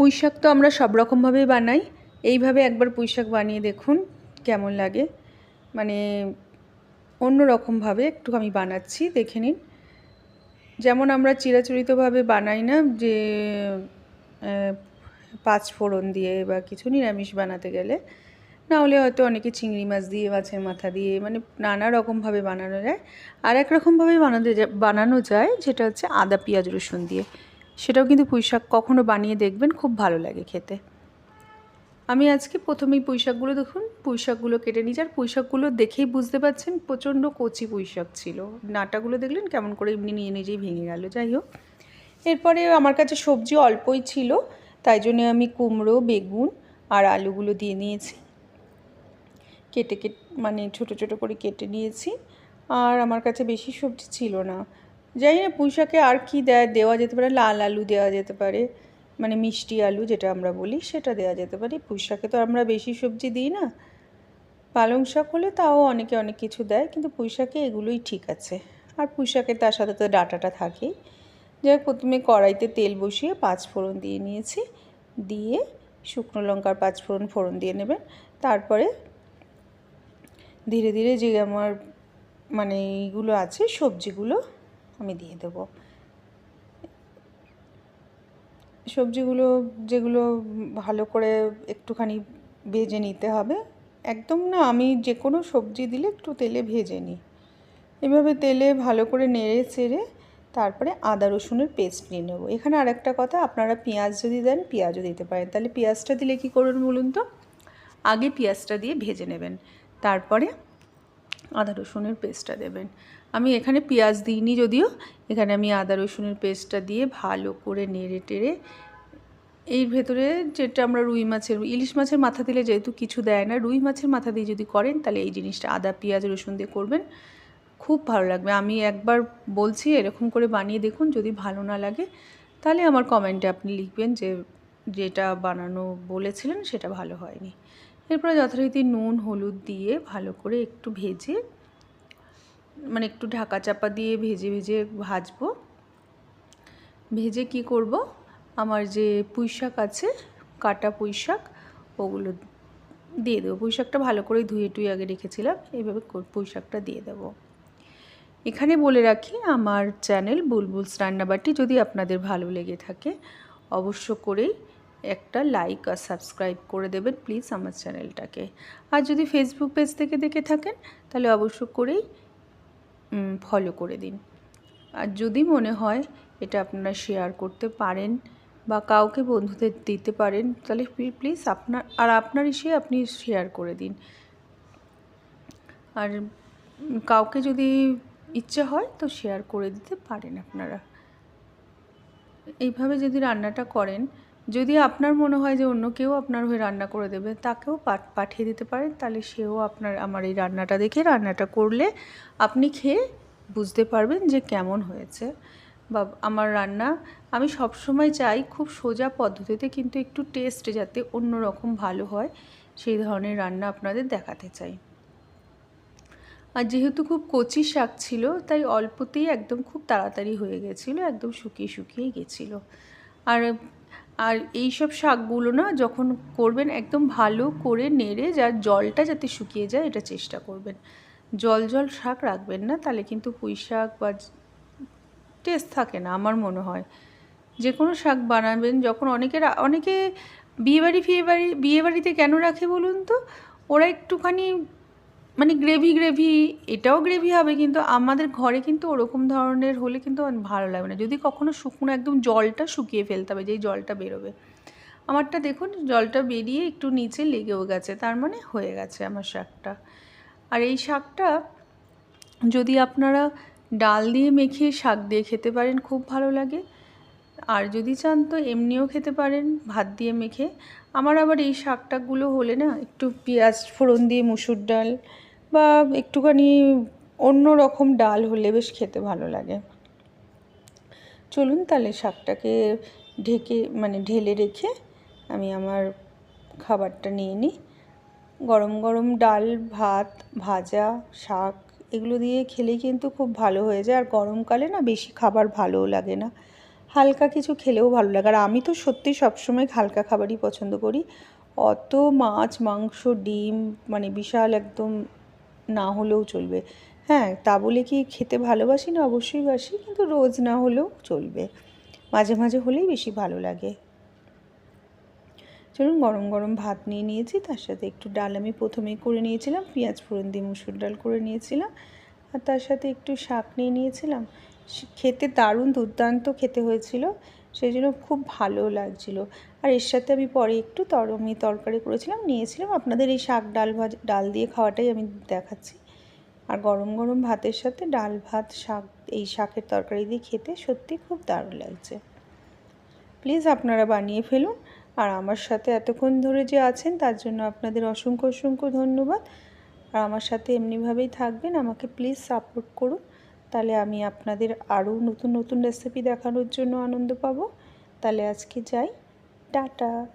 পুঁই শাক তো আমরা সব রকমভাবেই বানাই। এইভাবে একবার পুঁই শাক বানিয়ে দেখুন কেমন লাগে। মানে অন্য রকমভাবে একটু আমি বানাচ্ছি, দেখে নিন। যেমন আমরা চিরাচরিতভাবে বানাই না, যে পাঁচ ফোড়ন দিয়ে বা কিছু নিরামিষ বানাতে গেলে, না হলে হয়তো অনেকে চিংড়ি মাছ দিয়ে, মাছের মাথা দিয়ে, মানে নানা রকমভাবে বানানো যায়। আর এক রকমভাবে বানানো যায় যেটা হচ্ছে আদা পেঁয়াজ রসুন দিয়ে। সেটাও কিন্তু পুঁই শাক কখনও বানিয়ে দেখবেন, খুব ভালো লাগে খেতে। আমি আজকে প্রথমেই পুঁই শাকগুলো দেখুন, পুঁই শাকগুলো কেটে নিয়েছি। আর পুঁই শাকগুলো দেখেই বুঝতে পারছেন প্রচণ্ড কচি পুঁই শাক ছিল। ডাঁটাগুলো দেখলেন কেমন করে এমনি নিজেই ভেঙে গেল। যাই হোক, এরপরে আমার কাছে সবজি অল্পই ছিল, তাই জন্য আমি কুমড়ো, বেগুন আর আলুগুলো দিয়ে নিয়েছি। কেটে মানে ছোটো ছোটো করে কেটে নিয়েছি। আর আমার কাছে বেশি সবজি ছিল না। জানি না পুঁই শাকে আর কি দেওয়া যেতে পারে। লাল আলু দেওয়া যেতে পারে, মানে মিষ্টি আলু যেটা আমরা বলি, সেটা দেওয়া যেতে পারে। পুঁই শাকে তো আমরা বেশি সবজি দিই না। পালং শাক হলে তাও অনেকে অনেক কিছু দেয়, কিন্তু পুঁই শাকে এগুলোই ঠিক আছে। আর পুঁই শাকে তার সাথে তো ডাঁটাটা থাকেই। যাই হোক, প্রথমে কড়াইতে তেল বসিয়ে পাঁচ ফোড়ন দিয়ে নিয়েছি। দিয়ে শুকনো লঙ্কার পাঁচ ফোড়ন দিয়ে নেবেন। তারপরে ধীরে ধীরে যে আমার মানে এইগুলো আছে সবজিগুলো আমি দিয়ে দেব। সবজিগুলো যেগুলো ভালো করে একটুখানি ভেজে নিতে হবে। একদম না, আমি যে কোনো সবজি দিলে একটু তেলে ভেজে নিই। এভাবে তেলে ভালো করে নেড়ে চেড়ে তারপরে আদা রসুনের পেস্ট নিয়ে নেব। এখানে আরেকটা কথা, আপনারা পেঁয়াজ যদি দেন পেঁয়াজও দিতে পারেন। তাহলে পেঁয়াজটা দিলে কী করুন বলুন তো, আগে পেঁয়াজটা দিয়ে ভেজে নেবেন, তারপরে আদা রসুনের পেস্টটা দেবেন। আমি এখানে পেঁয়াজ দিইনি, যদিও এখানে আমি আদা রসুনের পেস্টটা দিয়ে ভালো করে নেড়ে টেড়ে এর ভেতরে যেটা আমরা ইলিশ মাছের মাথা দিলে যেহেতু কিছু দেয় না, রুই মাছের মাথা দিয়ে যদি করেন তাহলে এই জিনিসটা আদা পেঁয়াজ রসুন দিয়ে করবেন, খুব ভালো লাগবে। আমি একবার বলছি, এরকম করে বানিয়ে দেখুন। যদি ভালো না লাগে তাহলে আমার কমেন্টে আপনি লিখবেন যে যেটা বানানো বলেছিলেন সেটা ভালো হয়নি। এরপরে যথারীতি নুন হলুদ দিয়ে ভালো করে একটু ভেজে, মানে একটু ঢাকা চাপা দিয়ে ভেজে ভেজে ভাজবো। ভেজে কি করব, আমার যে পুঁই শাক আছে, কাটা পুঁই শাক, ওগুলো দিয়ে দেবো। পুঁই শাকটা ভালো করে ধুয়ে টুয়ে আগে রেখেছিলাম, এইভাবে পুঁই শাকটা দিয়ে দেবো। এখানে বলে রাখি, আমার চ্যানেল বুলবুলস রান্নাবাটি যদি আপনাদের ভালো লেগে থাকে অবশ্য করেই একটা লাইক আর সাবস্ক্রাইব করে দেবেন প্লিজ আমার চ্যানেলটাকে। আর যদি ফেসবুক পেজ থেকে দেখে থাকেন তাহলে অবশ্য করেই ফলো করে দিন। আর যদি মনে হয় এটা আপনারা শেয়ার করতে পারেন বা কাউকে বন্ধুদের দিতে পারেন, তাহলে প্লিজ আপনার ইসে আপনি শেয়ার করে দিন। আর কাউকে যদি ইচ্ছে হয় তো শেয়ার করে দিতে পারেন আপনারা। এইভাবে যদি রান্নাটা করেন, যদি আপনার মনে হয় যে অন্য কেউ আপনার হয়ে রান্না করে দেবে, তাকেও পাঠিয়ে দিতে পারেন। তাহলে সেও আমার এই রান্নাটা দেখে রান্নাটা করলে আপনি খেয়ে বুঝতে পারবেন যে কেমন হয়েছে। বা আমার রান্না আমি সবসময় চাই খুব সোজা পদ্ধতিতে, কিন্তু একটু টেস্ট যাতে অন্য রকম ভালো হয় সেই ধরনের রান্না আপনাদের দেখাতে চাই। আর যেহেতু খুব কচি শাক ছিল তাই অল্পতেই একদম খুব তাড়াতাড়ি হয়ে গেছিলো, একদম শুকিয়ে শুকিয়ে গেছিলো। আর আর এই সব শাকগুলো না যখন করবেন একদম ভালো করে নেড়ে যার জলটা যাতে শুকিয়ে যায় এটা চেষ্টা করবেন। জল জল শাক রাখবেন না, তাহলে কিন্তু পুঁই শাক বা টেস্ট থাকে না। আমার মনে হয় যে কোনো শাক বানাবেন যখন, অনেকে বিয়েবাড়িতে কেন রাখে বলুন তো, ওরা একটুখানি মানে গ্রেভি এটাও গ্রেভি হবে, কিন্তু আমাদের ঘরে কিন্তু ওরকম ধরনের হলে কিন্তু ভালো লাগবে না। যদি কখনো শুকনো একদম জলটা শুকিয়ে ফেলতে হবে, যেই জলটা বেরোবে। আমারটা দেখুন জলটা বেরিয়ে একটু নিচে লেগেও গেছে, তার মানে হয়ে গেছে আমার শাকটা। আর এই শাকটা যদি আপনারা ডাল দিয়ে মেখে শাক দিয়ে খেতে পারেন খুব ভালো লাগে। আর যদি চান তো এমনিও খেতে পারেন ভাত দিয়ে মেখে। আমার আবার এই শাকটাগুলো হলে না একটু পেঁয়াজ ফোড়ন দিয়ে মুসুর ডাল বা একটুখানি অন্য রকম ডাল হলে বেশ খেতে ভালো লাগে। চলুন তাহলে শাকটাকে ঢেলে রেখে আমি আমার খাবারটা নিয়ে নিই। গরম গরম ডাল ভাত ভাজা শাক এগুলো দিয়ে খেলেই কিন্তু খুব ভালো হয়ে যায়। আর গরমকালে না বেশি খাবার ভালোও লাগে না। হালকা কিছু খেলেও ভালো লাগে। আর আমি তো সত্যি সবসময় হালকা খাবারই পছন্দ করি। অত মাছ মাংস ডিম মানে বিশাল একদম না হলেও চলবে। হ্যাঁ, তা বলে কি খেতে ভালোবাসি না? অবশ্যই বাসি, কিন্তু রোজ না হলেও চলবে। মাঝে মাঝে হলেই বেশি ভালো লাগে। চলুন, গরম গরম ভাত নিয়ে নিয়েছি, তার সাথে একটু ডাল আমি প্রথমেই করে নিয়েছিলাম, পেঁয়াজ ফোড়ন দিয়ে মুসুর ডাল করে নিয়েছিলাম, আর তার সাথে একটু শাক নিয়ে নিয়েছিলাম। খেতে দারুণ দুর্দান্ত খেতে হয়েছিল, সেই জন্য খুব ভালো লাগছিল। আর এর সাথে আমি পরে একটু তরকারি করেছিলাম, নিয়েছিলাম। আপনাদের এই শাক ডাল দিয়ে খাওয়াটাই আমি দেখাচ্ছি। আর গরম গরম ভাতের সাথে ডাল ভাত শাক, এই শাকের তরকারি দিয়ে খেতে সত্যি খুব দারুণ লাগছে। প্লিজ আপনারা বানিয়ে ফেলুন। আর আমার সাথে এতক্ষণ ধরে যে আছেন তার জন্য আপনাদের অসংখ্য অসংখ্য ধন্যবাদ। আর আমার সাথে এমনিভাবেই থাকবেন, আমাকে প্লিজ সাপোর্ট করুন, তাহলে আমি আপনাদের আরও নতুন নতুন রেসিপি দেখানোর জন্য আনন্দ পাবো। তাহলে আজকে যাই, টাটা।